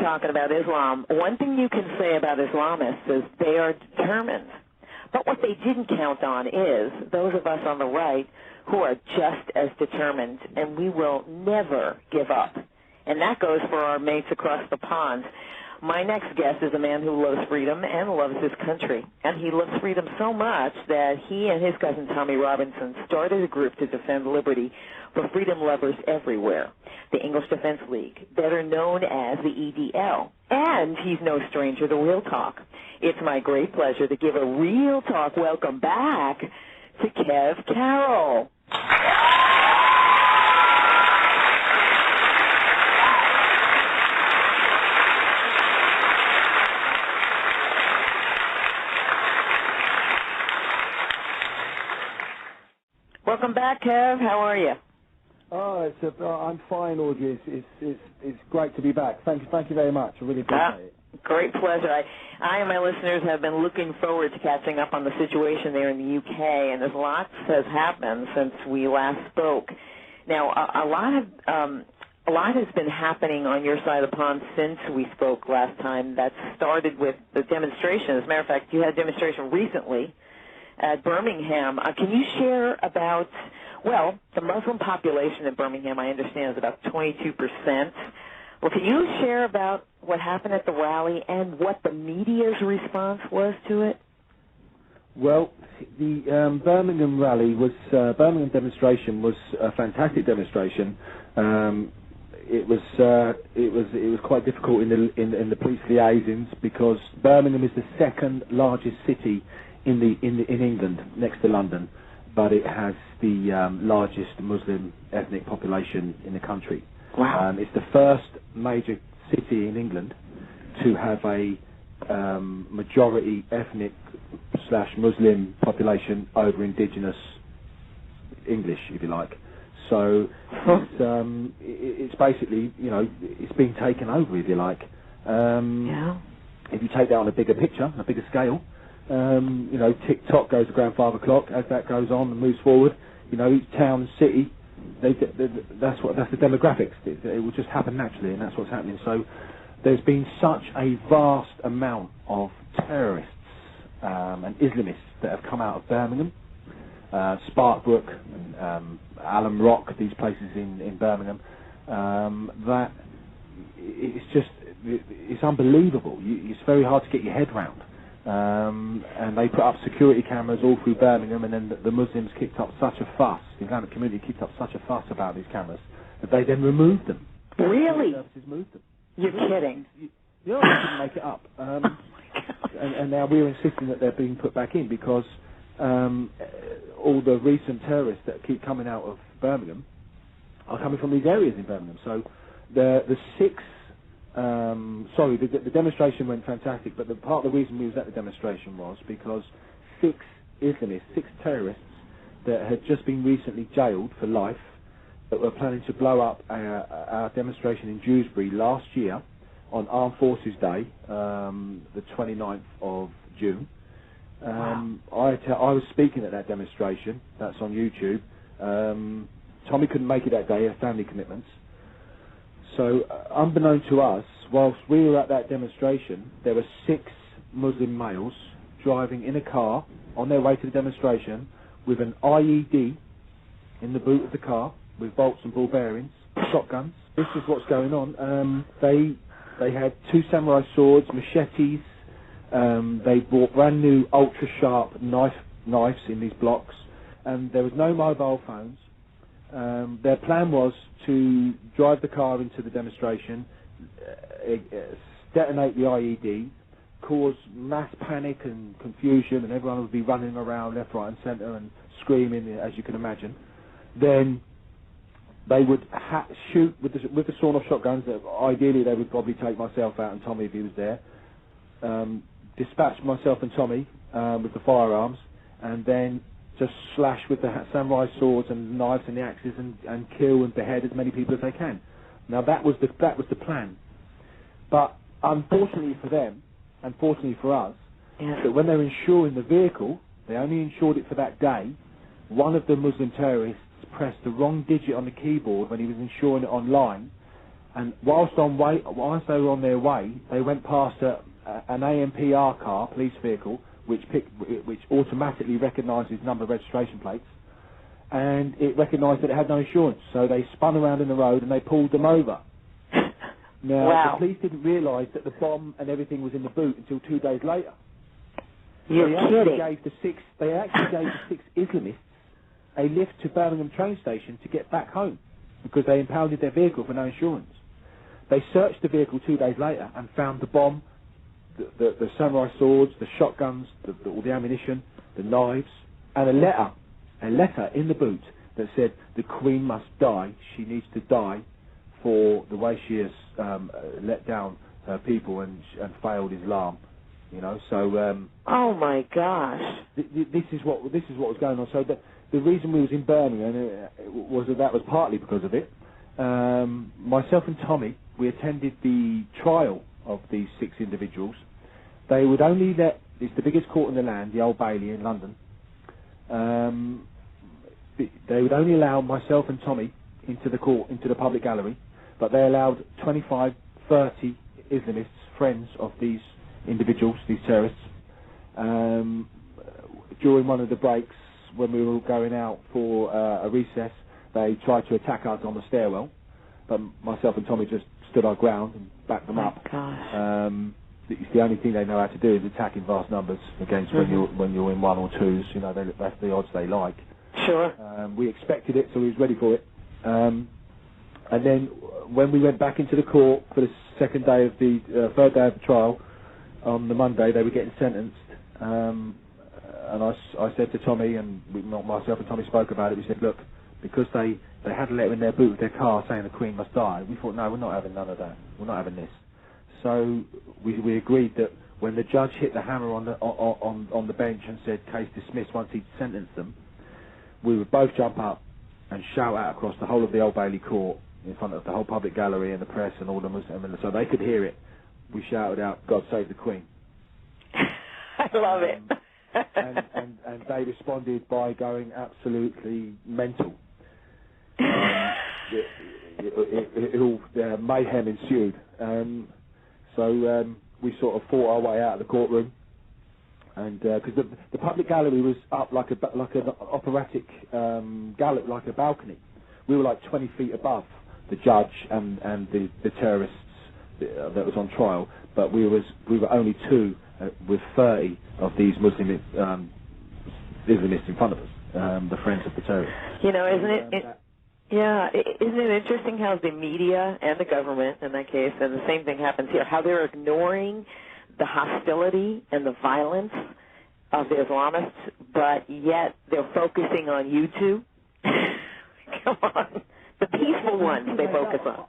talking about Islam. One thing you can say about Islamists is they are determined. But what they didn't count on is those of us on the right who are just as determined, and we will never give up. And that goes for our mates across the pond. My next guest is a man who loves freedom and loves his country. And he loves freedom so much that he and his cousin Tommy Robinson started a group to defend liberty for freedom lovers everywhere, the English Defense League, better known as the EDL. And he's no stranger to Real Talk. It's my great pleasure to give a Real Talk welcome back to Kev Carroll. Welcome back, Kev. How are you? Oh, I'm fine, Audrey. It's great to be back. Thank you very much. I really appreciate it. Great pleasure. I and my listeners have been looking forward to catching up on the situation there in the UK, and there's lots has happened since we last spoke. Now, a lot has been happening on your side of the pond since we spoke last time. That started with the demonstration. As a matter of fact, you had a demonstration recently at Birmingham. Can you share about, well, the Muslim population in Birmingham, I understand, is about 22%. Well, can you share about what happened at the rally and what the media's response was to it? Well, the Birmingham rally Birmingham demonstration was a fantastic demonstration. It was quite difficult in the police liaisons because Birmingham is the second largest city in England, next to London, but it has the largest Muslim ethnic population in the country. Wow. It's the first major city in England to have a majority ethnic / Muslim population over indigenous English, if you like. So it's basically, it's being taken over, if you like. Yeah. If you take that on a bigger picture, a bigger scale, tick-tock goes to grandfather clock. As that goes on and moves forward, each town and city, that's the demographics. It will just happen naturally, and that's what's happening. So there's been such a vast amount of terrorists and Islamists that have come out of Birmingham, Sparkbrook, and Alum Rock, these places in Birmingham, that it's unbelievable. It's very hard to get your head round. And they put up security cameras all through Birmingham, and then the Muslims kicked up such a fuss, the Islamic community kicked up such a fuss about these cameras, that they then removed them. Really? Services moved them. You're kidding. Yeah, I couldn't make it up. And now we're insisting that they're being put back in because all the recent terrorists that keep coming out of Birmingham are coming from these areas in Birmingham. So the demonstration went fantastic, but part of the reason we was at the demonstration was because six terrorists that had just been recently jailed for life, that were planning to blow up our demonstration in Dewsbury last year on Armed Forces Day, the 29th of June. Wow. I was speaking at that demonstration. That's on YouTube. Tommy couldn't make it that day, he had family commitments. So, unbeknown to us, whilst we were at that demonstration, there were 6 Muslim males driving in a car on their way to the demonstration with an IED in the boot of the car with bolts and ball bearings, shotguns. This is what's going on. They had 2 samurai swords, machetes. They bought brand new ultra-sharp knives in these blocks, and there was no mobile phones. Their plan was to drive the car into the demonstration, detonate the IED, cause mass panic and confusion, and everyone would be running around left, right and centre and screaming, as you can imagine. Then they would shoot with the sawn-off shotguns. Ideally, they would probably take myself out and Tommy if he was there. Dispatch myself and Tommy with the firearms, and then just slash with the samurai swords and knives and the axes and kill and behead as many people as they can. Now that was the plan. But unfortunately for them, and fortunately for us, that when they were insuring the vehicle, they only insured it for that day. One of the Muslim terrorists pressed the wrong digit on the keyboard when he was insuring it online, And whilst they were on their way, they went past an AMPR car, police vehicle, which automatically recognises number registration plates, and it recognised that it had no insurance. So they spun around in the road and they pulled them over. Now, wow. the police didn't realise that the bomb and everything was in the boot until 2 days later. You're kidding. They actually gave the 6 Islamists a lift to Birmingham train station to get back home because they impounded their vehicle for no insurance. They searched the vehicle 2 days later and found the bomb, the samurai swords, the shotguns, all the ammunition, the knives, and a letter in the boot that said the Queen must die. She needs to die for the way she has let down her people and failed Islam. You know, so. Oh my gosh. This is what was going on. So the reason we was in Birmingham was that was partly because of it. Myself and Tommy, we attended the trial of these 6 individuals. They would only it's the biggest court in the land, the Old Bailey in London. They would only allow myself and Tommy into the court, into the public gallery, but they allowed 25, 30 Islamists, friends of these individuals, these terrorists. During one of the breaks, when we were going out for a recess, they tried to attack us on the stairwell, but myself and Tommy just stood our ground and backed them up. Gosh. It's the only thing they know how to do is attack in vast numbers against when you're in 1 or 2s. You know, that's the odds they like. Sure. We expected it, so we was ready for it. And then when we went back into the court for the third day of the trial, on the Monday they were getting sentenced. And I said to Tommy, and myself and Tommy spoke about it. We said, look, because they had a letter in their boot of their car saying the Queen must die, we thought, no, we're not having none of that. We're not having this. So we agreed that when the judge hit the hammer on the bench and said case dismissed once he'd sentenced them, we would both jump up and shout out across the whole of the Old Bailey court in front of the whole public gallery and the press and all the Muslims, so they could hear it. We shouted out, God save the Queen. I love it. and they responded by going absolutely mental. Mayhem ensued. So we sort of fought our way out of the courtroom, and because the public gallery was up like an operatic gallery, like a balcony. We were like 20 feet above the judge and the terrorists that was on trial, but we were only 2 with 30 of these Muslim Islamists in front of us, the friends of the terrorists. You know, isn't it interesting how the media and the government, in that case, and the same thing happens here, how they're ignoring the hostility and the violence of the Islamists, but yet they're focusing on you two? Come on. The peaceful ones they focus on.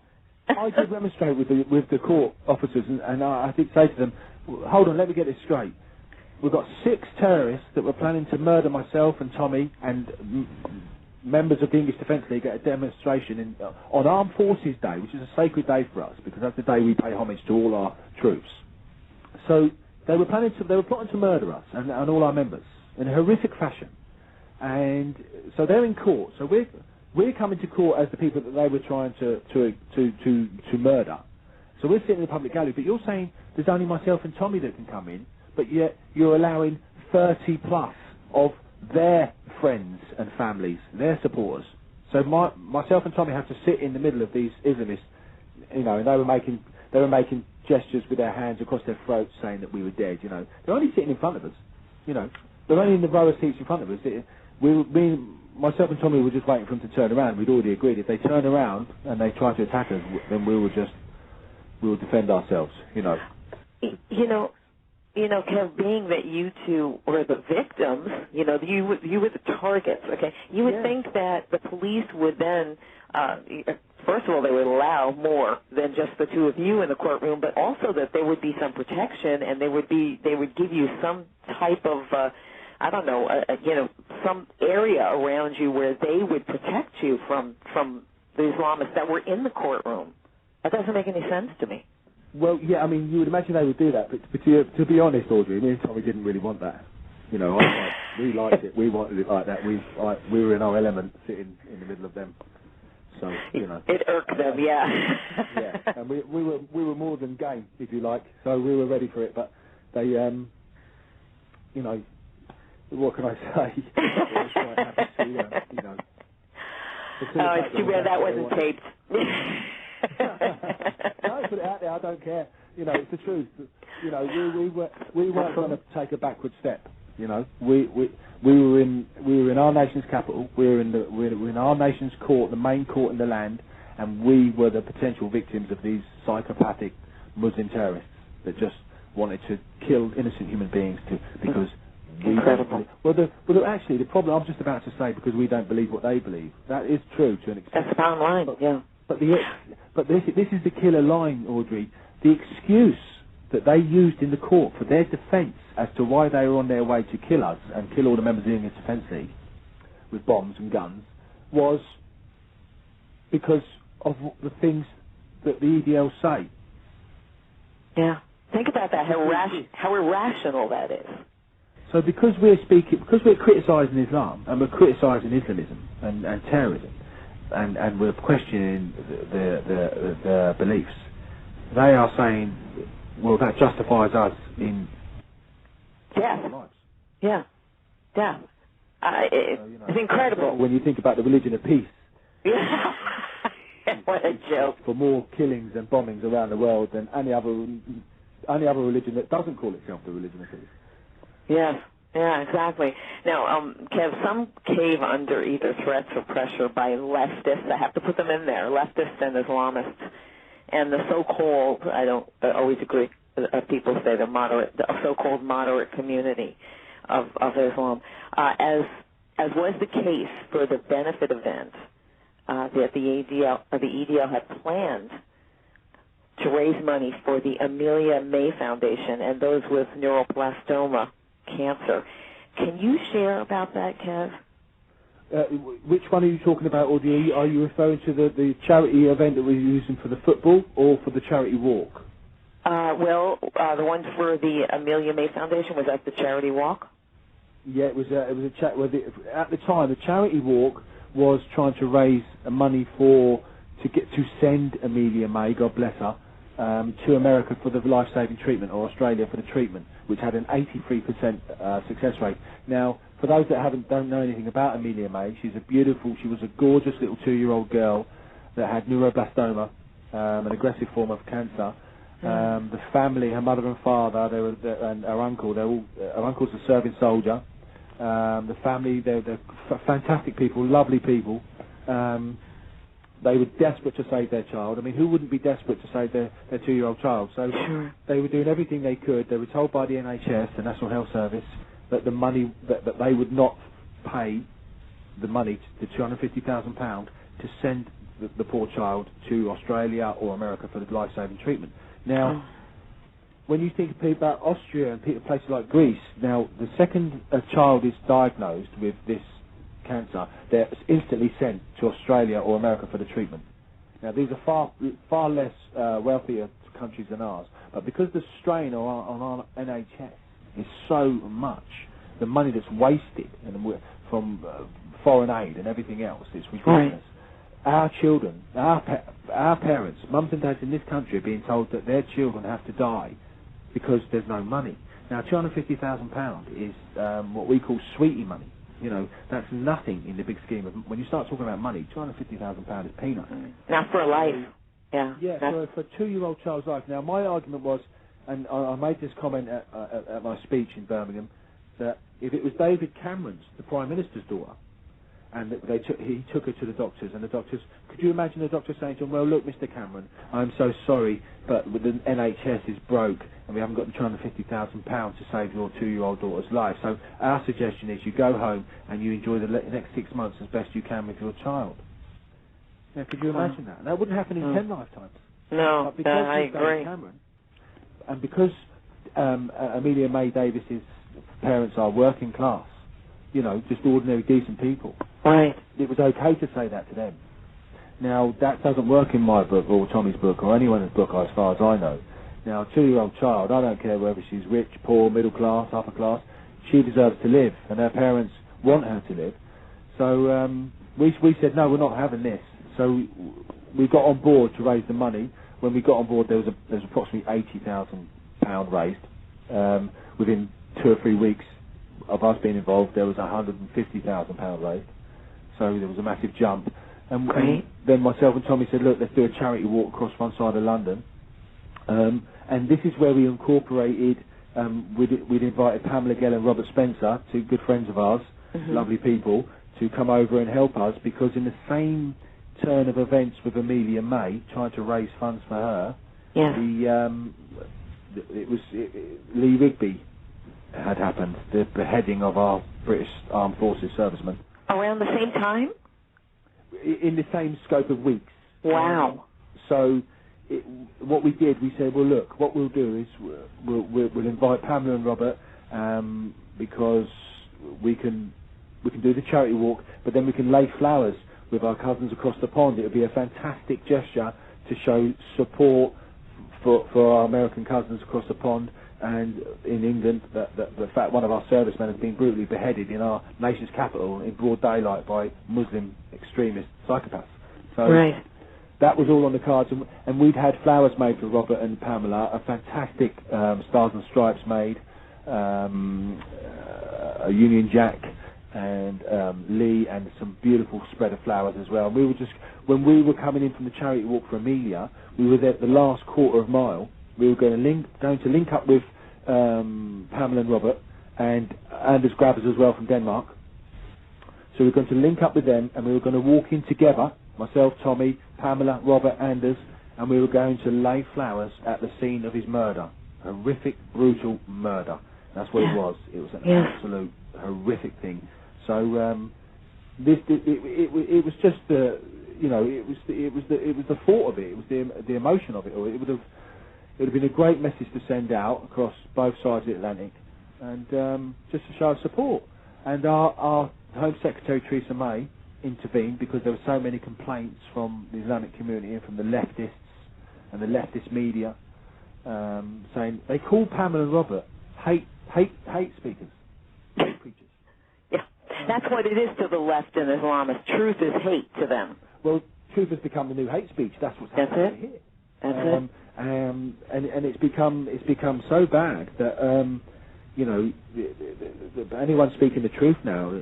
I did demonstrate with the court officers, and I did say to them, hold on, let me get this straight. We've got 6 terrorists that were planning to murder myself and Tommy and members of the English Defence League at a demonstration on Armed Forces Day, which is a sacred day for us because that's the day we pay homage to all our troops. So they were plotting to murder us and all our members in a horrific fashion, and so they're in court. So we're coming to court as the people that they were trying to murder. So we're sitting in the public gallery, but you're saying there's only myself and Tommy that can come in, but yet you're allowing 30 plus of their friends and families, their supporters. So myself and Tommy have to sit in the middle of these Islamists, you know, and they were making gestures with their hands across their throats saying that we were dead, you know. They're only sitting in front of us, you know. They're only in the row of seats in front of us. Myself and Tommy were just waiting for them to turn around. We'd already agreed if they turn around and they try to attack us, then we will defend ourselves, you know. You know, Kev, being that you two were the victims, you know, you were the targets, okay? You would think that the police would then, first of all, they would allow more than just the 2 of you in the courtroom, but also that there would be some protection and they would give you some type of, some area around you where they would protect you from the Islamists that were in the courtroom. That doesn't make any sense to me. Well, yeah, I mean, you would imagine they would do that, but to be honest, Audrey, me and Tommy didn't really want that. You know, we liked it. We wanted it like that. We were in our element, sitting in the middle of them. So, It irked them, yeah. yeah, and we were more than game, if you like. So we were ready for it, but they, what can I say? They were quite happy to, Oh, it's too bad that wasn't taped. No, put it out there. I don't care. It's the truth. We weren't going to take a backward step. We were in our nation's capital. We were in our nation's court, the main court in the land, and we were the potential victims of these psychopathic Muslim terrorists that just wanted to kill innocent human beings because. Incredible. Actually, the problem I'm just about to say, because we don't believe what they believe, that is true to an extent. That's the bottom line, yeah. But this is the killer line, Audrey. The excuse that they used in the court for their defence as to why they were on their way to kill us and kill all the members of the English Defence League with bombs and guns was because of the things that the EDL say. Yeah. Think about that, how irrational that is. So because we're criticising Islam and we're criticising Islamism and terrorism and we're questioning the beliefs, they are saying, well, that justifies us in death. Lives. Yeah, death. It's incredible. When you think about the religion of peace. What a joke. For more killings and bombings around the world than any other religion that doesn't call itself the religion of peace. Yes, yeah, exactly. Now, Kev, some cave under either threats or pressure by leftists. I have to put them in there, leftists and Islamists. And the so-called, I don't always agree, people say they're moderate, the so-called moderate community of Islam, as was the case for the benefit event that the EDL had planned to raise money for the Amelia May Foundation and those with neuroblastoma cancer. Can you share about that, Kev? Which one are you talking about, Audrey? Are you referring to the charity event that we're using for the football or for the charity walk? The one for the Amelia May Foundation, was that the charity walk? Yeah, it was a chat. At the time, the charity walk was trying to raise money to send Amelia May, God bless her, to America for the life-saving treatment, or Australia for the treatment, which had an 83% success rate. Now, for those that don't know anything about Amelia May, she was a gorgeous little 2-year-old girl that had neuroblastoma, an aggressive form of cancer. The family, her mother and father, and her uncle, her uncle's a serving soldier. The family, they're fantastic people, lovely people. They were desperate to save their child. I mean, who wouldn't be desperate to save their 2-year-old child? So they were doing everything they could. They were told by the NHS, the National Health Service, that the money that they would not pay the money, the £250,000, to send the poor child to Australia or America for the life-saving treatment. Now, when you think about Austria and places like Greece, now the second a child is diagnosed with this cancer, they're instantly sent to Australia or America for the treatment. Now, these are far less wealthier countries than ours, but because the strain on our NHS is so much, the money that's wasted from foreign aid and everything else, it's ridiculous. Right. Our children, our parents, mums and dads in this country are being told that their children have to die because there's no money. Now, £250,000 is what we call sweetie money. That's nothing in the big scheme of, when you start talking about money, £250,000 is peanuts. Now for a life. Yeah. Yeah, for a 2-year-old child's life. Now, my argument was, and I made this comment at my speech in Birmingham, that if it was David Cameron's, the Prime Minister's daughter, and he took her to the doctors, and the doctors, could you imagine the doctor saying to him, well, look, Mr. Cameron, I'm so sorry, but the NHS is broke, and we haven't got the £250,000 to save your 2-year-old daughter's life. So our suggestion is you go home and you enjoy the next 6 months as best you can with your child. Now, could you imagine that? That wouldn't happen in 10 lifetimes. No, I agree. Cameron, and because Amelia May Davis's parents are working class, just ordinary, decent people. Right. It was okay to say that to them. Now, that doesn't work in my book or Tommy's book or anyone's book as far as I know. Now, a 2-year-old child, I don't care whether she's rich, poor, middle class, upper class, she deserves to live, and her parents want her to live. So we said, no, we're not having this. So we got on board to raise the money. When we got on board, there was approximately £80,000 raised. Within 2 or 3 weeks of us being involved, there was £150,000 raised. So there was a massive jump. And then myself and Tommy said, look, let's do a charity walk across one side of London. And this is where we incorporated, we'd invited Pamela Gell and Robert Spencer, two good friends of ours, lovely people, to come over and help us, because in the same turn of events with Amelia May, trying to raise funds for her, Lee Rigby had happened, the beheading of our British Armed Forces servicemen. Around the same time? In the same scope of weeks. Wow. So what we did, we said, well, look, what we'll do is we'll invite Pamela and Robert, because we can do the charity walk, but then we can lay flowers with our cousins across the pond. It would be a fantastic gesture to show support for our American cousins across the pond, and in England, the fact one of our servicemen has been brutally beheaded in our nation's capital in broad daylight by Muslim extremist psychopaths. So that was all on the cards, and we'd had flowers made for Robert and Pamela, a fantastic Stars and Stripes made, a Union Jack, and Lee, and some beautiful spread of flowers as well. And we were just, when we were coming in from the charity walk for Amelia, we were there at the last quarter of mile. We were going to link up with Pamela and Robert, and Anders Grabbers as well from Denmark. So we were going to link up with them, and we were going to walk in together, myself, Tommy, Pamela, Robert, Anders, and we were going to lay flowers at the scene of his murder. Horrific, brutal murder. That's what it was. It was an absolute horrific thing. So it was just the, it was the thought of it. It was the emotion of it. Or it would have been a great message to send out across both sides of the Atlantic, and just to show support. And our Home Secretary Theresa May intervened, because there were so many complaints from the Islamic community and from the leftists and the leftist media, saying they call Pamela and Robert hate speakers, hate preachers. Yeah, that's what it is to the left and Islamists. Truth is hate to them. Well, truth has become the new hate speech. That's what's happening here. That's it. And it's become so bad that anyone speaking the truth now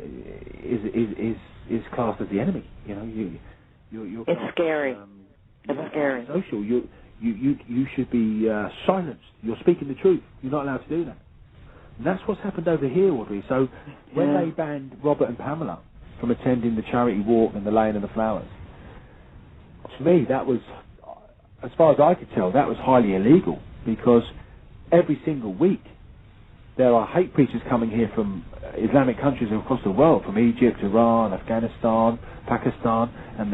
is classed as the enemy. You're it's scary. It's scary. Social. You should be silenced. You're speaking the truth. You're not allowed to do that. And that's what's happened over here, Audrey. So when they banned Robert and Pamela from attending the charity walk and the laying of the flowers, to me that was, as far as I could tell, that was highly illegal, because every single week there are hate preachers coming here from Islamic countries across the world, from Egypt, Iran, Afghanistan, Pakistan, and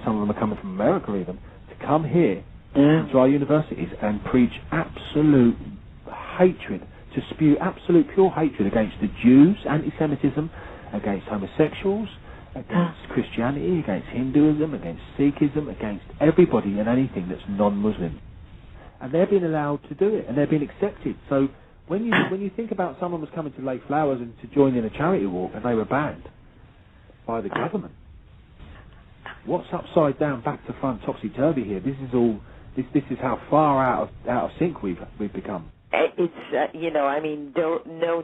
some of them are coming from America even, to come here to our universities and preach absolute hatred, to spew absolute pure hatred against the Jews, anti-Semitism, against homosexuals, against Christianity, against Hinduism, against Sikhism, against everybody and anything that's non-Muslim. And they're being allowed to do it, and they're being accepted. So when you think about someone was coming to lay flowers and to join in a charity walk, and they were banned by the government, what's upside down, back to front, topsy-turvy here? This is all. This is how far out of sync we've become. It's no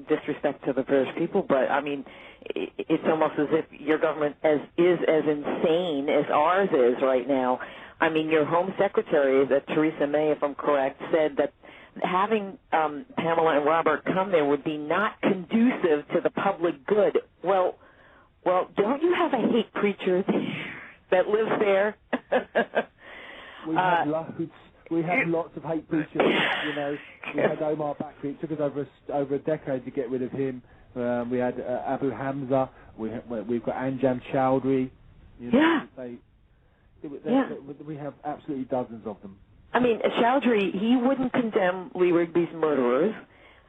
disrespect to the British people, but I mean, it's almost as if your government is as insane as ours is right now. I mean, your Home Secretary, Theresa May, if I'm correct, said that having Pamela and Robert come there would be not conducive to the public good. Well, don't you have a hate preacher that lives there? We have loads. We have lots of hate preachers. We had Omar Bakri. It took us over a decade to get rid of him. We had Abu Hamza. We've got Anjam Chowdhury. We have absolutely dozens of them. I mean, Chowdhury, he wouldn't condemn Lee Rigby's murderers.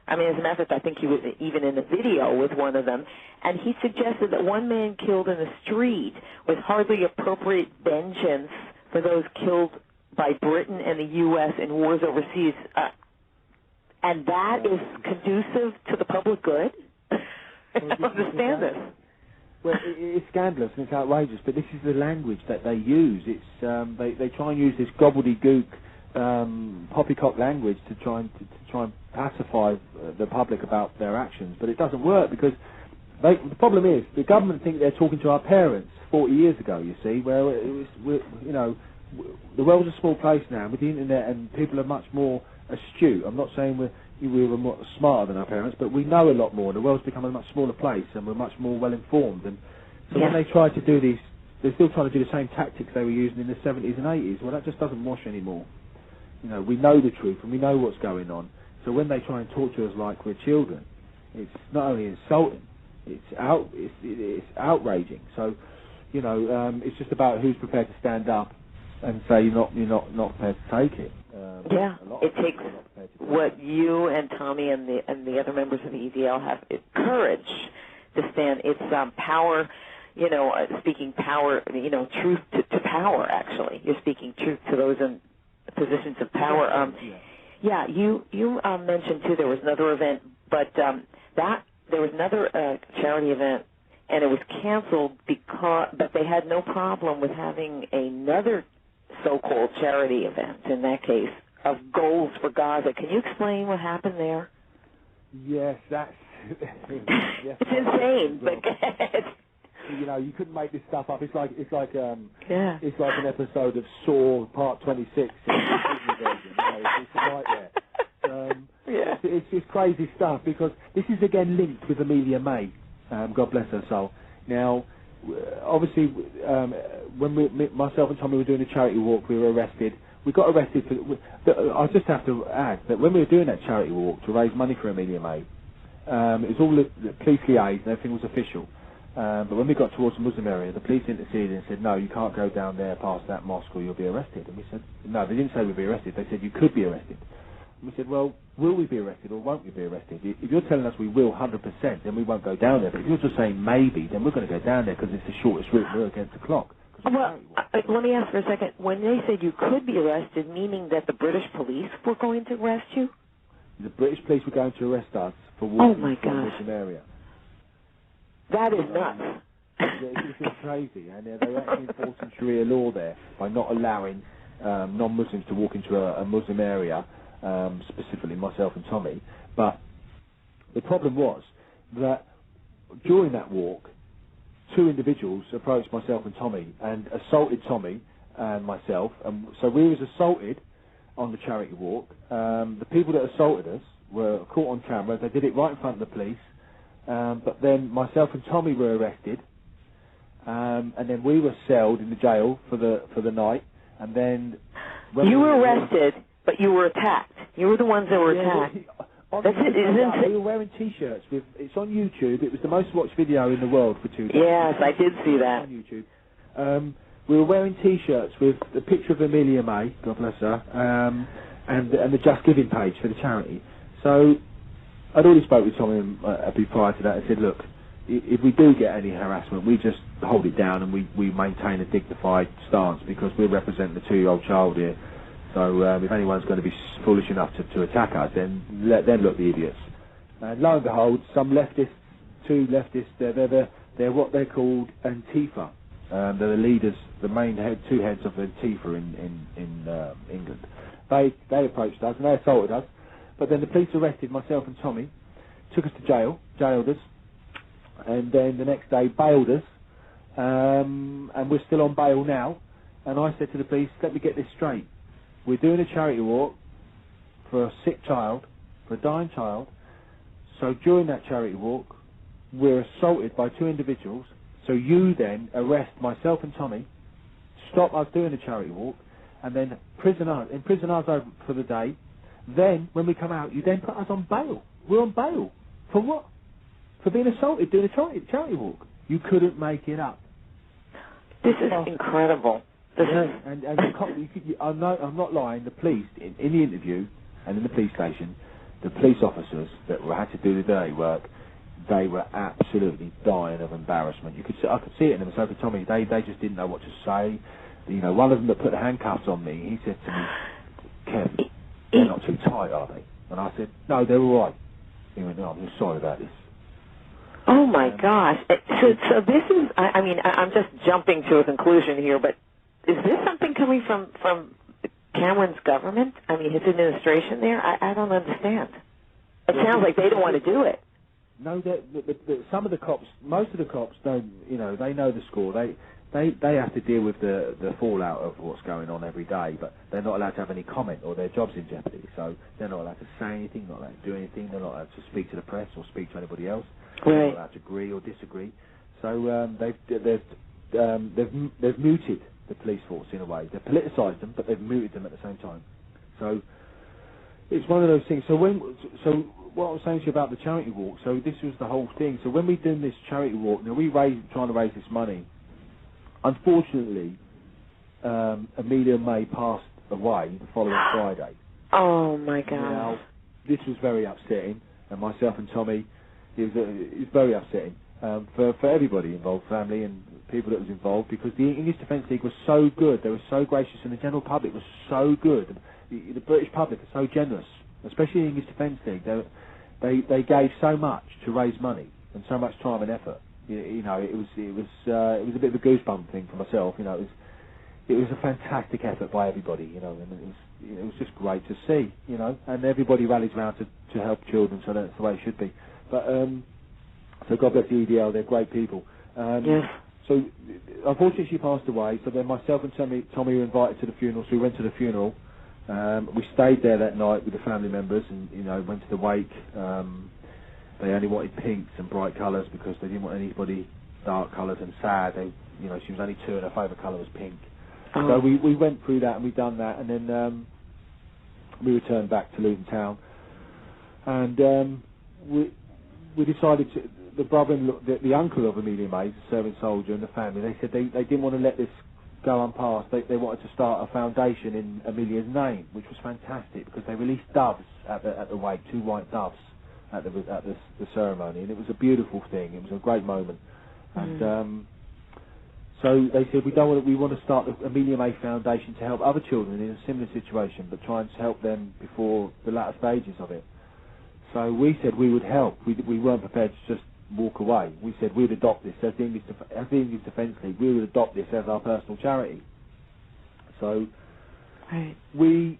I mean, as a matter of fact, I think he was even in a video with one of them. And he suggested that one man killed in the street was hardly appropriate vengeance for those killed by Britain and the U.S. in wars overseas. And that is conducive to the public good? I don't understand this. Well, it's scandalous and it's outrageous, but this is the language that they use. It's they try and use this gobbledygook poppycock language to try and pacify the public about their actions, but it doesn't work because the problem is the government think they're talking to our parents 40 years ago. You see, where the world's a small place now with the internet, and people are much more astute. I'm not saying we were more smarter than our parents, but we know a lot more. The world's become a much smaller place, and we're much more well informed. And so when they try to do these, they're still trying to do the same tactics they were using in the 70s and 80s. Well, that just doesn't wash anymore. We know the truth and we know what's going on. So when they try and torture us like we're children, it's not only insulting, it's outraging. So, it's just about who's prepared to stand up and say you're not prepared to take it. It takes what you and Tommy and the other members of the EDL have, courage to stand. It's power, speaking power, truth to power, actually. You're speaking truth to those in positions of power. You mentioned, too, there was another event, but there was another charity event, and it was canceled but they had no problem with having another so-called charity event, in that case, of goals for Gaza. Can you explain what happened there? Yes, that's... it's insane, but... you couldn't make this stuff up. It's like an episode of Saw Part 26 in the Disney version. It's right there. It's crazy stuff because this is again linked with Amelia May. God bless her soul. Now, obviously, when myself and Tommy were doing a charity walk, we were arrested. We got arrested I just have to add that when we were doing that charity walk to raise money for Amelia May, it was all the police liaised and everything was official. But when we got towards the Muslim area, the police interceded and said, no, you can't go down there past that mosque or you'll be arrested. And we said, no, they didn't say we'd be arrested. They said you could be arrested. And we said, well, will we be arrested or won't we be arrested? If you're telling us we will 100%, then we won't go down there. But if you're just saying maybe, then we're going to go down there because it's the shortest route. We're against the clock. Well, let me ask for a second. When they said you could be arrested, meaning that the British police were going to arrest you? The British police were going to arrest us for walking in the Muslim area. That is nuts. It's crazy, and they're actually enforcing Sharia law there by not allowing non-Muslims to walk into a Muslim area, specifically myself and Tommy. But the problem was that during that walk, two individuals approached myself and Tommy and assaulted Tommy and myself. And so we was assaulted on the charity walk. The people that assaulted us were caught on camera. They did it right in front of the police. But then myself and Tommy were arrested, and then we were celled in the jail for the night. And then you were arrested, but you were attacked. You were the ones that were attacked. That's it. We were wearing T-shirts. It's on YouTube. It was the most watched video in the world for 2 days. Yes, I did see that. On YouTube. We were wearing T-shirts with the picture of Amelia May, God bless her, and the Just Giving page for the charity. So I'd already spoke with Tommy prior to that and said, look, if we do get any harassment, we just hold it down and we maintain a dignified stance because we represent the 2-year-old child here. So if anyone's going to be foolish enough to attack us, then let them look the idiots. And lo and behold, two leftists, they're what they're called Antifa. They're the leaders, the main two heads of Antifa in England. They approached us and they assaulted us. But then the police arrested myself and Tommy, took us to jail, jailed us, and then the next day bailed us, and we're still on bail now. And I said to the police, let me get this straight. We're doing a charity walk for a sick child, for a dying child. So during that charity walk, we're assaulted by two individuals. So you then arrest myself and Tommy, stop us doing a charity walk, and then imprison us over for the day. Then, when we come out, you then put us on bail. We're on bail. For what? For being assaulted doing a charity walk. You couldn't make it up. This is incredible. I'm not lying. The police, in the interview and in the police station, the police officers that had to do the dirty work, they were absolutely dying of embarrassment. I could see it in them. So for Tommy, they just didn't know what to say. One of them that put the handcuffs on me, he said to me, Kev, they're not too tight, are they? And I said, no, they're all right. He went, no, I'm just sorry about this. Oh my gosh! So this is. I mean, I'm just jumping to a conclusion here, but is this something coming from Cameron's government? I mean, his administration there. I don't understand. It sounds like they don't want to do it. No, some of the cops, most of the cops don't. You know, they know the score. They have to deal with the fallout of what's going on every day, but they're not allowed to have any comment or their job's in jeopardy. So they're not allowed to say anything, not allowed to do anything. They're not allowed to speak to the press or speak to anybody else. They're not allowed to agree or disagree. So they've muted the police force in a way. They've politicised them, but they've muted them at the same time. So it's one of those things. So what I was saying to you about the charity walk. So this was the whole thing. So when we did this charity walk, you know, trying to raise this money. Unfortunately, Amelia May passed away the following Friday. Oh my God! Now, this was very upsetting, and myself and Tommy, it was very upsetting for everybody involved, family and people that was involved, because the English Defence League was so good, they were so gracious, and the general public was so good. The British public are so generous, especially the English Defence League. They gave so much to raise money and so much time and effort. You know, it was a bit of a goosebump thing for myself. You know, it was a fantastic effort by everybody. You know, and it was just great to see. You know, and everybody rallies around to help children, so that's the way it should be. But so God bless the EDL, they're great people. Yes. So unfortunately she passed away. So then myself and Tommy were invited to the funeral. So we went to the funeral. We stayed there that night with the family members, and you know, went to the wake. They only wanted pinks and bright colours because they didn't want anybody dark coloured and sad. You know, she was only 2 and her favourite colour was pink. Oh. So we went through that and we done that, and then we returned back to Luton Town, and we decided to, the brother-in-law, the uncle of Amelia May, the serving soldier, and the family, they said they didn't want to let this go unpassed. They wanted to start a foundation in Amelia's name, which was fantastic because they released doves at the wake, 2 white doves at the ceremony, and it was a beautiful thing. It was a great moment, and so they said we want to start the Amelia May Foundation to help other children in a similar situation, but trying to help them before the latter stages of it. So we said we would help. We weren't prepared to just walk away. We said we'd adopt this as the English Defence League. We would adopt this as our personal charity. So we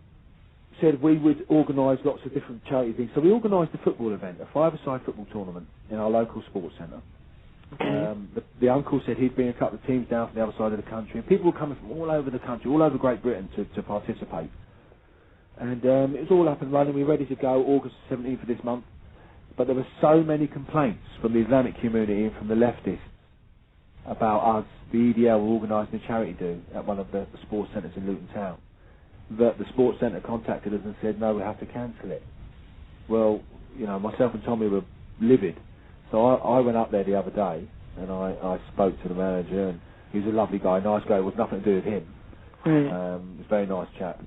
said we would organise lots of different charity things. So we organised a football event, a 5-a-side football tournament in our local sports centre. Okay. The uncle said he'd bring a couple of teams down from the other side of the country, and people were coming from all over the country, all over Great Britain to participate. And it was all up and running. We were ready to go August 17th of this month. But there were so many complaints from the Islamic community and from the leftists about us, the EDL, were organising a charity do at one of the sports centres in Luton Town, that the sports centre contacted us and said, no, we have to cancel it. Well, you know, myself and Tommy were livid. So I went up there the other day and I spoke to the manager, and he was a lovely guy, nice guy, with nothing to do with him. He was a very nice chap.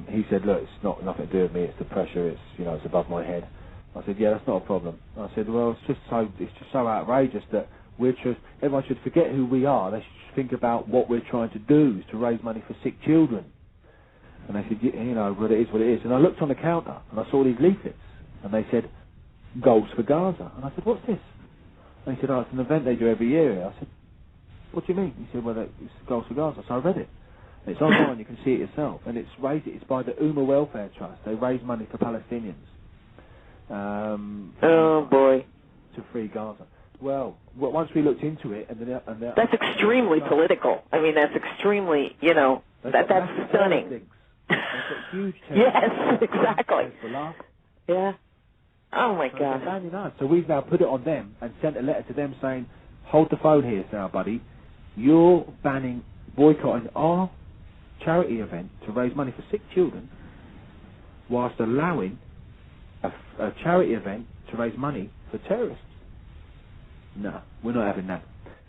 He said, look, it's not nothing to do with me, it's the pressure, it's above my head. I said, yeah, that's not a problem. I said, well, it's just so outrageous that everyone should forget who we are. They should think about what we're trying to do, is to raise money for sick children. And they said, you know, well, it is what it is. And I looked on the counter and I saw these leaflets, and they said, Goals for Gaza. And I said, what's this? And he said, oh, it's an event they do every year. I said, what do you mean? He said, well, it's Goals for Gaza. So I read it. And it's online, you can see it yourself. And it's by the Ummah Welfare Trust. They raise money for Palestinians. Oh boy! To free Gaza. Well, once we looked into it, and that's extremely political. I mean, that's extremely, that's stunning. That's huge. Yes, exactly. Yeah. Oh my God. So we've now put it on them and sent a letter to them saying, "Hold the phone here, sir, buddy. You're boycotting our charity event to raise money for sick children, whilst allowing a charity event to raise money for terrorists. No, we're not having that."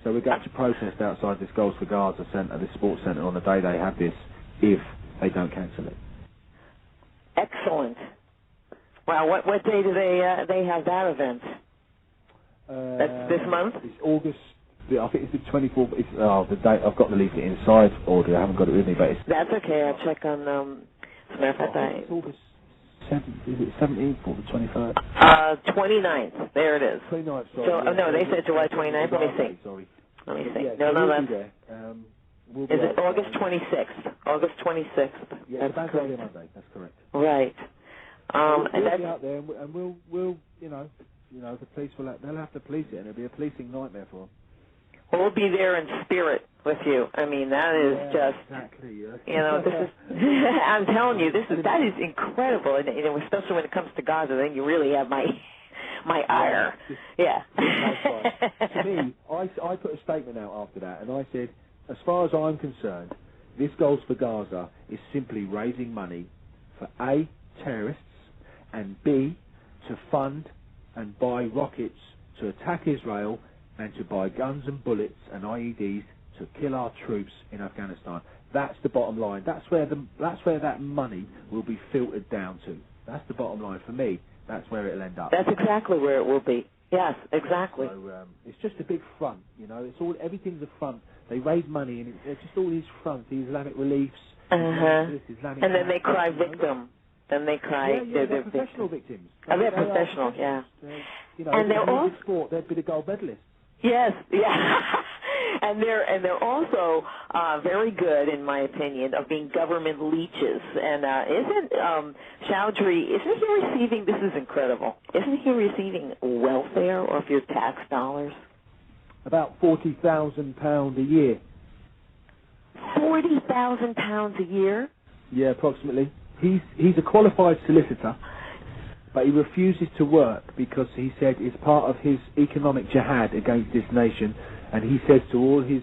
So we're going to protest outside this Goals for Gaza centre, this sports centre, on the day they have this, if they don't cancel it. Excellent. Wow, what day do they have that event? That's this month? It's August. I think it's the 24th. The date. I've got the leaflet inside, Audrey. I haven't got it with me, but it's... That's okay. I'll check on... It's August Is it 17th or the 23rd? 29th. There it is. 29th, sorry. So, yeah, no, they said July 29th. Let me see. Sorry. Let me see. Yeah, No, so no, we'll that's... be there. We'll be Is it out, August 26th? August 26th. Yeah, That's Bank Holiday Monday. That's correct. right. We'll And that's... be out there, and we'll, the police they'll have to police it, and it'll be a policing nightmare for them. We'll be there in spirit with you. I mean, that is just, exactly, yeah. this is, I'm telling you, that is incredible. And especially when it comes to Gaza, then you really have my ire. Yeah. To me, I put a statement out after that, and I said, as far as I'm concerned, this Goals for Gaza is simply raising money for A, terrorists, and B, to fund and buy rockets to attack Israel and to buy guns and bullets and IEDs to kill our troops in Afghanistan. That's the bottom line. That's where that money will be filtered down to. That's the bottom line for me. That's where it'll end up. That's exactly where it will be. Yes, exactly. So it's just a big front, everything's a front. They raise money, and it's just all these fronts, the Islamic reliefs, Islamic and then they cry victim. Then they cry. Yeah, they're professional victims. They're professional, yeah. And they're all sport. They'd be the gold medalists. Yes, yeah. and they're also very good, in my opinion, of being government leeches. And isn't Chowdhury? Isn't he receiving? This is incredible. Isn't he receiving welfare off your tax dollars? About £40,000 a year. £40,000 a year? Yeah, approximately. He's a qualified solicitor, but he refuses to work because he said it's part of his economic jihad against this nation, and he says to all his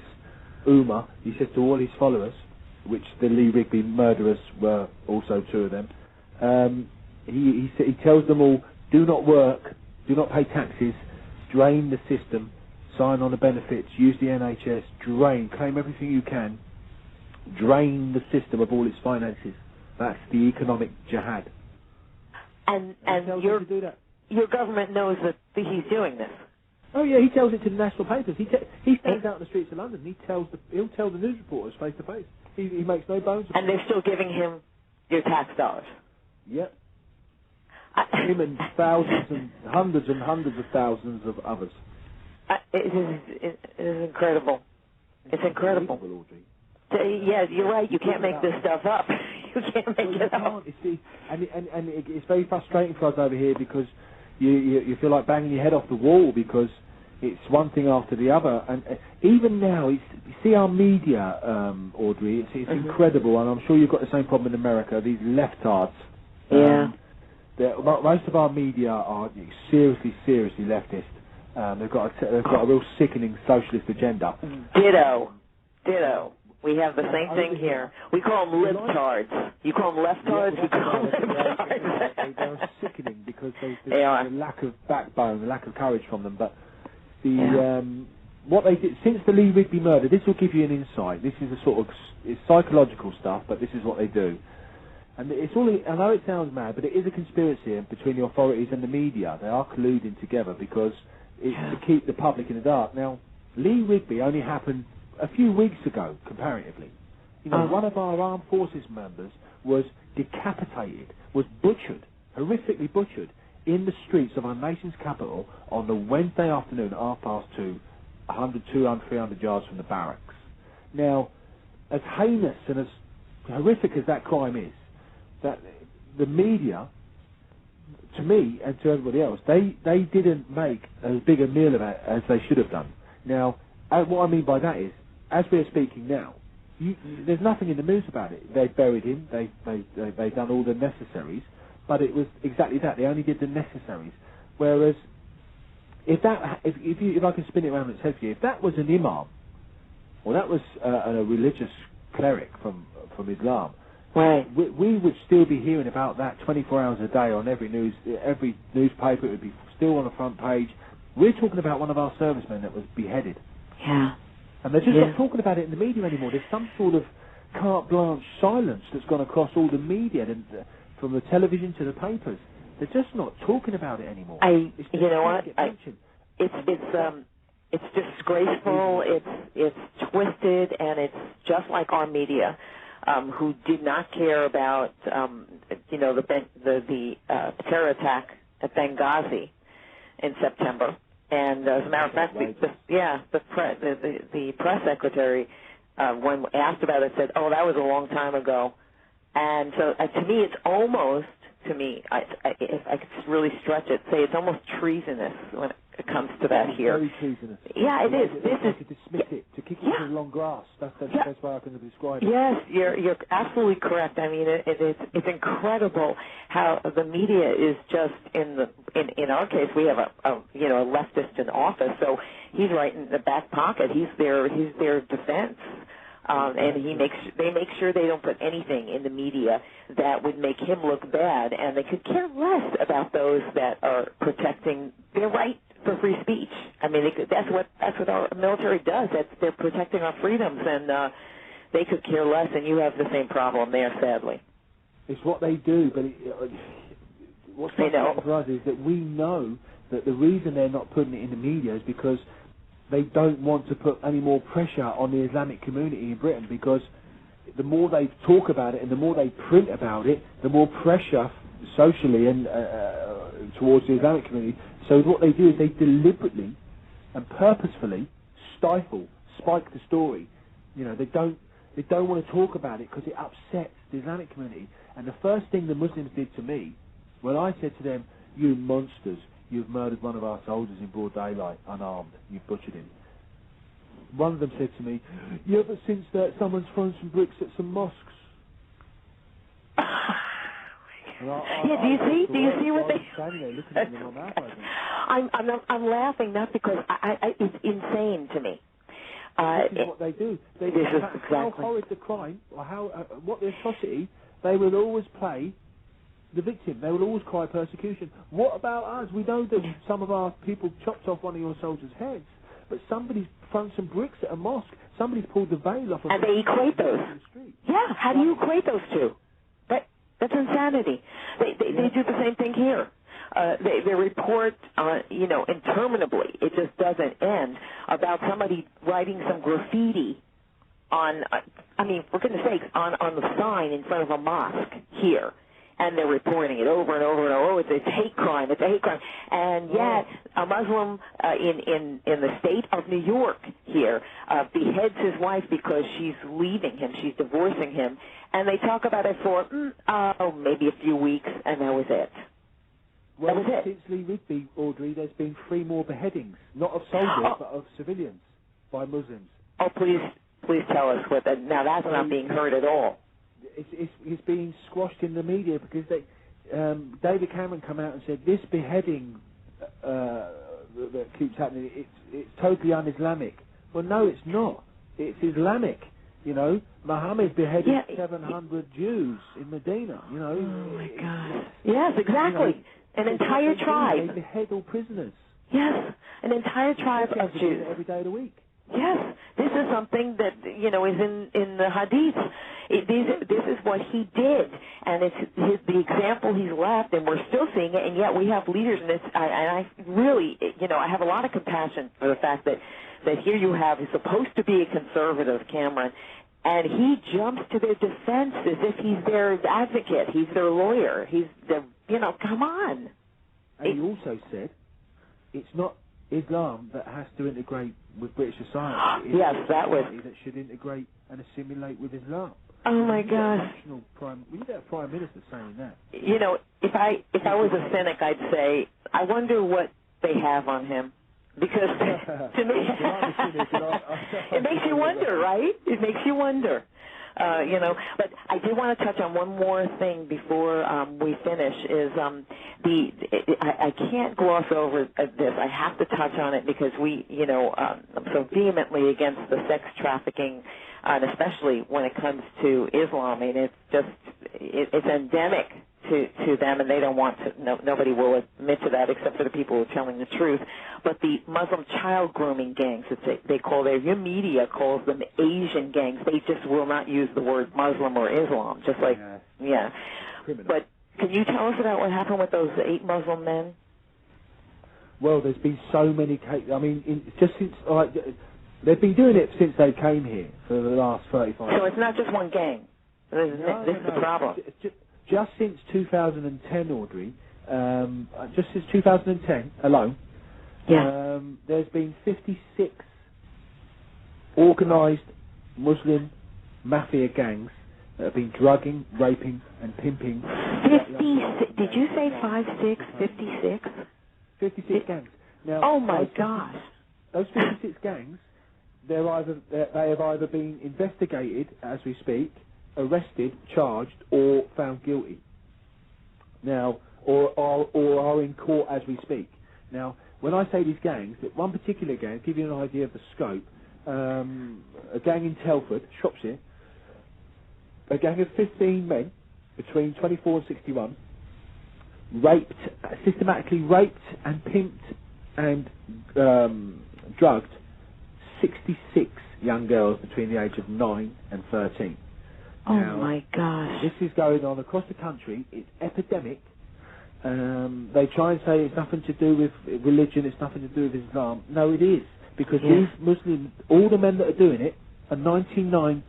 he says to all his followers, which the Lee Rigby murderers were also two of them, he tells them all, do not work, do not pay taxes, drain the system, sign on the benefits, use the NHS, claim everything you can, drain the system of all its finances. That's the economic jihad. And your government knows that he's doing this. Oh yeah, he tells it to the national papers. He stands out in the streets of London. He'll tell the news reporters face to face. He makes no bones. And they're still giving him your tax dollars. Yep. Him and thousands and hundreds of thousands of others. It is incredible. It's incredible. Yeah, you're right. You can't make this stuff up. You can't make it up. And it's very frustrating for us over here because you feel like banging your head off the wall because it's one thing after the other. And even now, you see our media, Audrey, it's incredible. And I'm sure you've got the same problem in America, these leftards. Yeah. Most of our media are seriously leftist. They've got a real sickening socialist agenda. Ditto. We have the same thing here. We call them libtards. You call them leftards, we call them libtards. They're sickening because there's a lack of backbone, a lack of courage from them. But what they did since the Lee Rigby murder, this will give you an insight. This is it's psychological stuff, but this is what they do. And it's all. I know it sounds mad, but it is a conspiracy between the authorities and the media. They are colluding together because it's to keep the public in the dark. Now, Lee Rigby only happened a few weeks ago, comparatively. One of our armed forces members was decapitated, was butchered, horrifically butchered, in the streets of our nation's capital on the Wednesday afternoon at 2:30, 100, 200, 300 yards from the barracks. Now, as heinous and as horrific as that crime is, that the media, to me and to everybody else, they didn't make as big a meal of it as they should have done. Now, what I mean by that is, as we're speaking now, there's nothing in the news about it. They buried him. They done all the necessaries, but it was exactly that. They only did the necessaries. Whereas, if I can spin it around its head for you, if that was an imam, or that was a religious cleric from Islam, right, we would still be hearing about that 24 hours a day on every newspaper. It would be still on the front page. We're talking about one of our servicemen that was beheaded. Yeah. And they're just not talking about it in the media anymore. There's some sort of carte blanche silence that's gone across all the media, from the television to the papers. They're just not talking about it anymore. You know what? It's disgraceful. It's twisted, and it's just like our media. who did not care about, the terror attack at Benghazi in September. And as a matter of fact, the press secretary, when asked about it, said, "Oh, that was a long time ago." And so, to me, it's almost, if I could really stretch it, say it's almost treasonous when it comes to that here. Very treasonous. Yeah, it is. This is to dismiss it, to kick it to the long grass. That's the best way I can describe it. Yes, you're absolutely correct. I mean, it's incredible how the media is just in our case, we have a leftist in office, so he's right in the back pocket. He's their defense. And they make sure they don't put anything in the media that would make him look bad, and they could care less about those that are protecting their right for free speech. I mean, that's what our military does. They're protecting our freedoms, and they could care less. And you have the same problem there, sadly. It's what they do, but what's important for us is that we know that the reason they're not putting it in the media is because they don't want to put any more pressure on the Islamic community in Britain, because the more they talk about it and the more they print about it, the more pressure socially and towards the Islamic community. So what they do is they deliberately and purposefully spike the story. They don't want to talk about it because it upsets the Islamic community. And the first thing the Muslims did to me, when I said to them, "You monsters, you've murdered one of our soldiers in broad daylight, unarmed. You've butchered him." One of them said to me, "Yeah, but since that, someone's thrown some bricks at some mosques." Do you see what they? Standing there looking at them on my mouth. I'm laughing not because it's insane to me. This is what they do. How horrid the crime or what the atrocity, they will always play the victim. They will always cry persecution. What about us? We know that some of our people chopped off one of your soldiers' heads, but somebody's thrown some bricks at a mosque. Somebody's pulled the veil off. And they equate those. Yeah, how do you equate those two? That's insanity. They do the same thing here. They report, interminably. It just doesn't end about somebody writing some graffiti on, for goodness sakes, on the sign in front of a mosque here. And they're reporting it over and over and over. Oh, it's a hate crime. It's a hate crime. And yet, a Muslim in the state of New York here beheads his wife because she's leaving him. She's divorcing him. And they talk about it for, maybe a few weeks, and that was it. Well, that was it. Since Lee Rigby, Audrey, there's been 3 more beheadings. Not of soldiers, but of civilians by Muslims. Oh, please tell us what that. Now, that's not being heard at all. It's being squashed in the media because David Cameron come out and said this beheading that keeps happening, it's totally un-Islamic. Well, no, it's not. It's Islamic. Muhammad beheaded 700 Jews in Medina. Oh my God! Yes, exactly. An entire tribe. They behead all prisoners. Yes, an entire tribe of Jews every day of the week. Yes, this is something that is in the Hadith. This is what he did, and it's the example he's left, and we're still seeing it. And yet we have leaders, and I really, I have a lot of compassion for the fact that here you have he's supposed to be a conservative, Cameron, and he jumps to their defense as if he's their advocate, he's their lawyer, he's the come on. And he also said it's not Islam that has to integrate with British society. Yes, that was that should integrate and assimilate with Islam. Oh my gosh! We need a prime minister saying that. If I was a cynic, I'd say I wonder what they have on him, because to me, it makes you wonder, right? It makes you wonder. But I do want to touch on one more thing before we finish. Is I can't gloss over this. I have to touch on it because I'm so vehemently against the sex trafficking, and especially when it comes to Islam. I mean, it's endemic to them, and they don't want to. Nobody will admit to that except for the people who are telling the truth. But the Muslim child grooming gangs, they call your media calls them Asian gangs. They just will not use the word Muslim or Islam. Just like But can you tell us about what happened with those 8 Muslim men? Well, there's been so many cases. I mean, just since they've been doing it since they came here for the last 35 years. So it's not just one gang. This is the problem. Just since 2010, Audrey, just since 2010 alone, there's been 56 organised Muslim mafia gangs that have been drugging, raping, and pimping. 56? Did you say 56? 56 gangs. Now, oh my gosh! Those 56 gangs, they have either been investigated as we speak, arrested, charged, or found guilty. Now, or are in court as we speak. Now, when I say these gangs, that one particular gang, to give you an idea of the scope, a gang in Telford, Shropshire, a gang of 15 men between 24 and 61, systematically raped and pimped and drugged 66 young girls between the age of 9 and 13. Oh now, my gosh. This is going on across the country. It's epidemic. They try and say it's nothing to do with religion, it's nothing to do with Islam. No, it is. Because these Muslims, all the men that are doing it, are 99%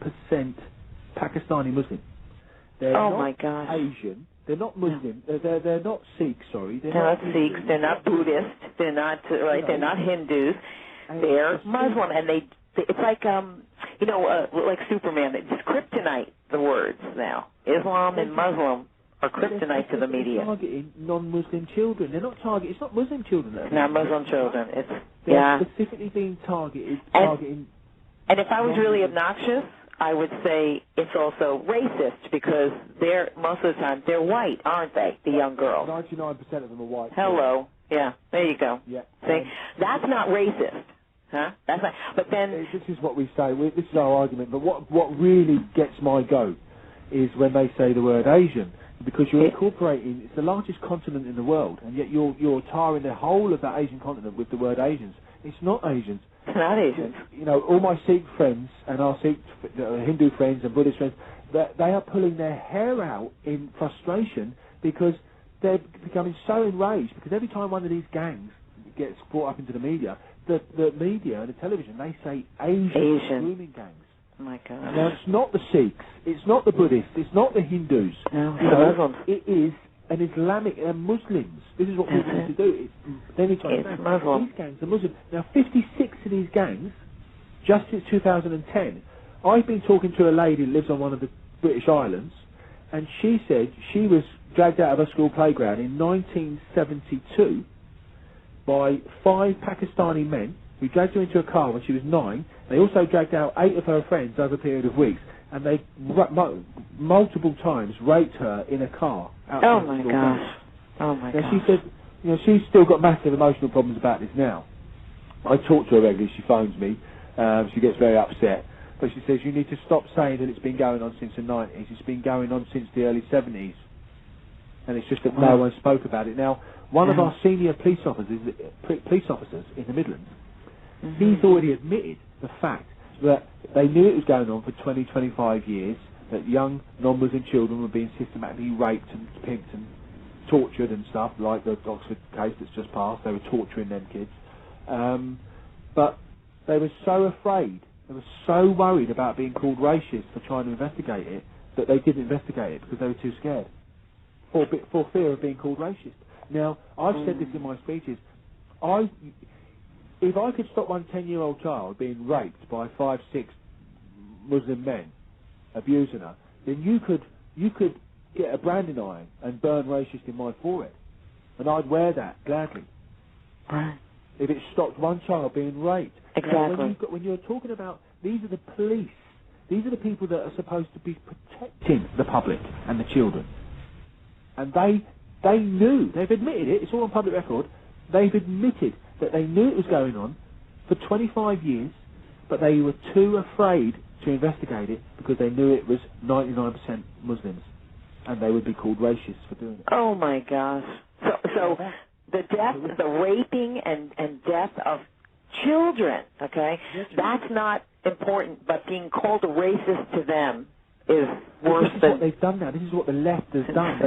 Pakistani Muslim. They're not Asian. They're not Muslim. No. They're not Sikhs. Sorry, they're not Sikhs. They're not Buddhists. They're not They're not Hindus. They're Muslim, and it's like like Superman. It's kryptonite. The words now, Islam and Muslim are kryptonite to the media. They're targeting non-Muslim children. They're not targeting. It's not Muslim children. It's not Muslim children. They're specifically being targeting. And if I was really obnoxious, I would say it's also racist because most of the time they're white, aren't they? The young girls. 99% of them are white. Hello. Yeah. There you go. Yeah. See, that's not racist, huh? That's not. But then this is what we say. This is our argument. But what really gets my goat is when they say the word Asian, because you're incorporating. It's the largest continent in the world, and yet you're tarring the whole of that Asian continent with the word Asians. It's not Asians. It's not Asians. All my Sikh friends and our Sikh Hindu friends and Buddhist friends, they are pulling their hair out in frustration because they're becoming so enraged. Because every time one of these gangs gets brought up into the media, the media and the television, they say Asian grooming gangs. Oh my God. Now, it's not the Sikhs, it's not the Buddhists, it's not the Hindus. No, Muslims. It is an Islamic and Muslims. This is what people need to do. They need to understand. Muslim. These gangs are Muslim. Now, 56 of these gangs, just since 2010, I've been talking to a lady who lives on one of the British Islands, and she said she was dragged out of her school playground in 1972 by 5 Pakistani men who dragged her into a car when she was 9. They also dragged out 8 of her friends over a period of weeks, and they multiple times raped her in a car. Oh my gosh! Oh my gosh! She said, she's still got massive emotional problems about this now. I talk to her regularly. She phones me. She gets very upset, but she says you need to stop saying that it's been going on since the 90s. It's been going on since the early 70s, and it's just that no one spoke about it. Now, one of our senior police officers in the Midlands, he's already admitted the fact that they knew it was going on for 20, 25 years, that young non-Muslim children were being systematically raped and pimped and tortured and stuff, like the Oxford case that's just passed. They were torturing them kids. But they were so afraid, they were so worried about being called racist for trying to investigate it, that they didn't investigate it because they were too scared, for fear of being called racist. Now, I've said this in my speeches. If I could stop one 10-year-old child being raped by 5, 6 Muslim men abusing her, then you could get a branding iron and burn racist in my forehead, and I'd wear that gladly. Right. If it stopped one child being raped. Exactly. Now, when you're talking about, these are the police, these are the people that are supposed to be protecting the public and the children, and they knew, they've admitted it, it's all on public record, they've admitted that they knew it was going on for 25 years, but they were too afraid to investigate it because they knew it was 99% Muslims, and they would be called racists for doing it. Oh my gosh! So the death, the raping and death of children, okay, that's not important, but being called a racist to them is worse than... This is than... what they've done now. This is what the left has done.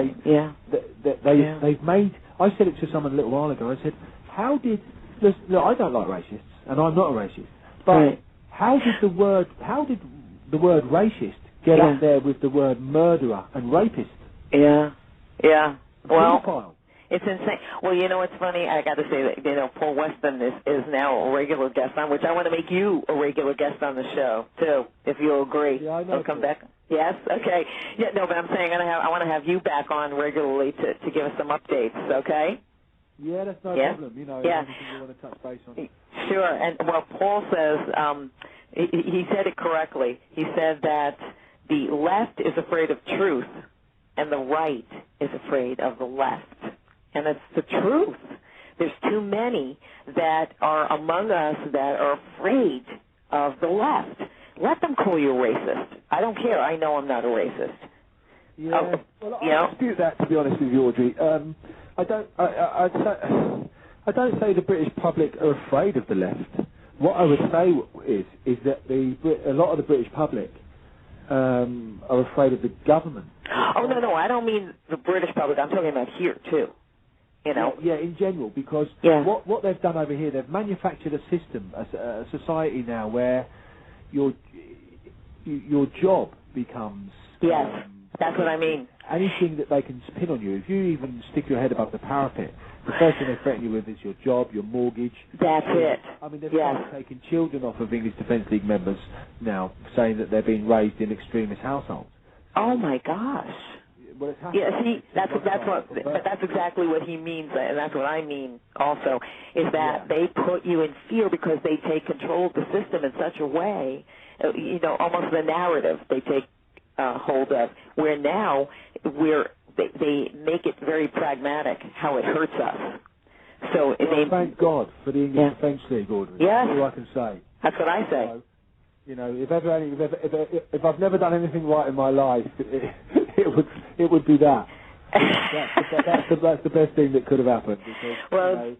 They've made... I said it to someone a little while ago. I said, how did... Look, I don't like racists, and I'm not a racist, but how did the word racist get up there with the word murderer and rapist. Yeah. Yeah. Well, Pedophile. it's insane. Well, you know, it's funny. I got to say that, you know, Paul Weston is now a regular guest on, which I want to make you a regular guest on the show, too, if you'll agree. Yeah, I know. He'll come back. Yes? Okay. Yeah, no, but I'm saying I want to have you back on regularly to give us some updates, okay? Yeah, that's no problem. You know, anything you want to touch base on. Sure. And, well, Paul says, he said it correctly. He said that the left is afraid of truth and the right is afraid of the left. And it's the truth. There's too many that are among us that are afraid of the left. Let them call you a racist. I don't care. I know I'm not a racist. Yeah. Well, I dispute that, to be honest with you, Audrey. I don't say the British public are afraid of the left. What I would say is that a lot of the British public are afraid of the government. Oh, no, I don't mean the British public. I'm talking about here, too. You know? Yeah, in general, because what they've done over here, they've manufactured a system, a society now where your job becomes... Yes, that's what I mean. Anything that they can spin on you, if you even stick your head above the parapet, the first thing they threaten you with is your job, your mortgage. That's it. I mean, they've started taking children off of English Defence League members now, saying that they're being raised in extremist households. Oh, my gosh. Well, see, that's exactly what he means, and that's what I mean also, is that they put you in fear because they take control of the system in such a way, you know, almost the narrative they take hold of, where now they make it very pragmatic how it hurts us. So thank God for the English Defence League, Audrey. Yes. That's all I can say. That's what I say. So, you know, if I've never done anything right in my life, it would be that. That's the best thing that could have happened. Because, well, you know,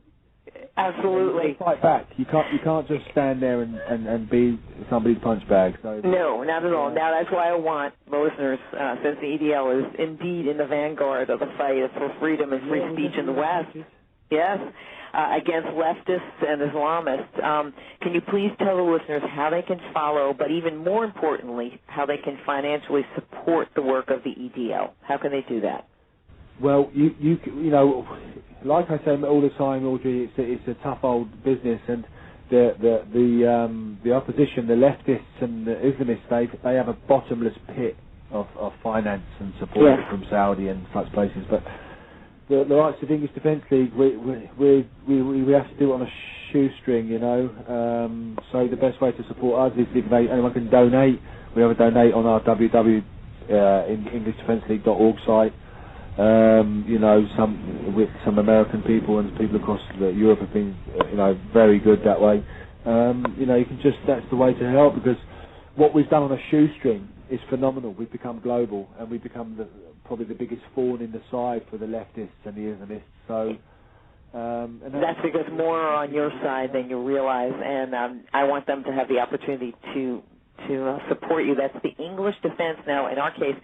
absolutely. You fight back. You can't just stand there and be somebody's punch bag. So, no, not at all. Now that's why I want the listeners, since the EDL is indeed in the vanguard of the fight for freedom and free speech in the West. Yes. Against leftists and Islamists. Can you please tell the listeners how they can follow, but even more importantly, how they can financially support the work of the EDL? How can they do that? Well, you know, like I say all the time, Audrey, it's a tough old business, and the opposition, the leftists and the Islamists, they have a bottomless pit of finance and support from Saudi and such places, but the likes of English Defence League, we have to do it on a shoestring, you know. So the best way to support us is if anyone can donate. We have a donate on our englishdefenceleague.org site. You know, some American people and people across Europe have been, you know, very good that way. You know, that's the way to help, because what we've done on a shoestring is phenomenal. We've become global, and we've become probably the biggest thorn in the side for the leftists and the Islamists. So, and that's because more are on your side than you realize, and I want them to have the opportunity to support you. That's the English Defense. Now, in our case,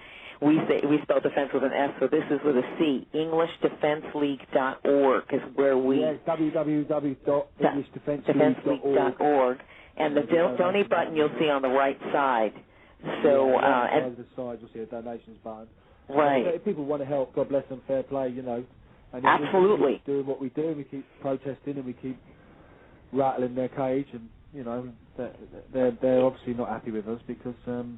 we spell defense with an S, so this is with a C. EnglishDefenseLeague.org is where we... Yes, www.EnglishDefenseLeague.org. And the donate button you'll see on the right side. So, on the side you'll see a donations button. Right. So if people want to help, God bless them, fair play, you know. And absolutely. We keep doing what we do, we keep protesting, and we keep rattling their cage, and, you know, they're obviously not happy with us because... you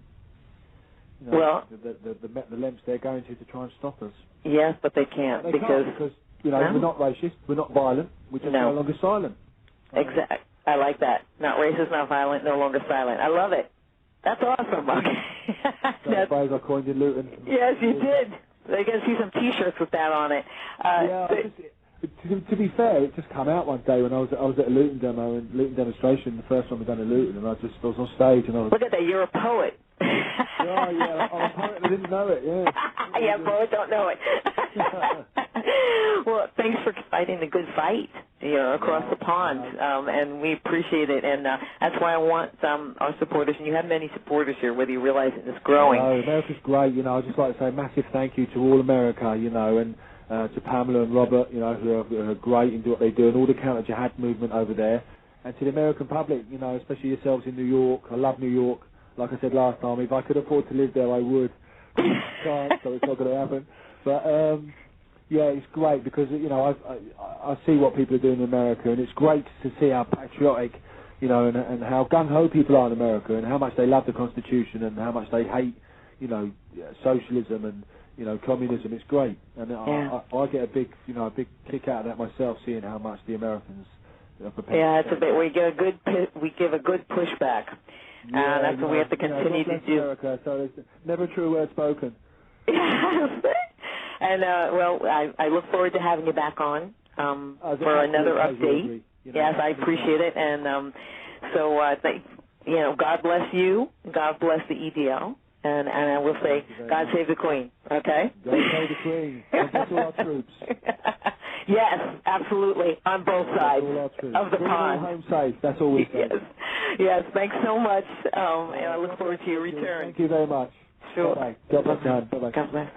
know, the lengths they're going to try and stop us. Yes, but they can't because you know, we're not racist, we're not violent, we're just no longer silent. Exactly. I like that. Not racist, not violent, no longer silent. I love it. That's awesome, Buck. That's phrase I coined in Luton. Yes, you did. I can see some T-shirts with that on it. To be fair, it just come out one day when I was at a Luton demo and Luton demonstration, the first one we done in Luton, and I was on stage and I was... Look at that, you're a poet. Oh, yeah, I'm a poet, I didn't know it, yeah. Yeah, poets don't know it. Well, thanks for fighting the good fight, you know, across the pond, and we appreciate it, and that's why I want our supporters, and you have many supporters here, whether you realize it, it's growing. America's great, you know. I'd just like to say a massive thank you to all America, you know, and to Pamela and Robert, you know, who are great in what they do, and all the counter-jihad movement over there, and to the American public, you know, especially yourselves in New York. I love New York. like I said last time, if I could afford to live there, I would. Can't, so it's not going to happen. But yeah, it's great because I see what people are doing in America, and it's great to see how patriotic, and how gung ho people are in America, and how much they love the Constitution, and how much they hate, socialism and communism. It's great, and I get a big kick out of that myself, seeing how much the Americans are prepared. Yeah, it's a bit. We give a good pushback. Yeah, that's what we have to continue to do. America, so it's never a true word spoken. And I look forward to having you back on for another update. Yes, I appreciate it, and God bless you, God bless the EDL, and I will say, God save the Queen. Okay. God save the Queen. God bless all our troops. Yes, absolutely, on both sides of the pond. Home safe. That's all we say. Yes. Thanks so much, and I look forward to your return. Thank you very much. Sure. Bye-bye. God bless you. Bye-bye. God bless.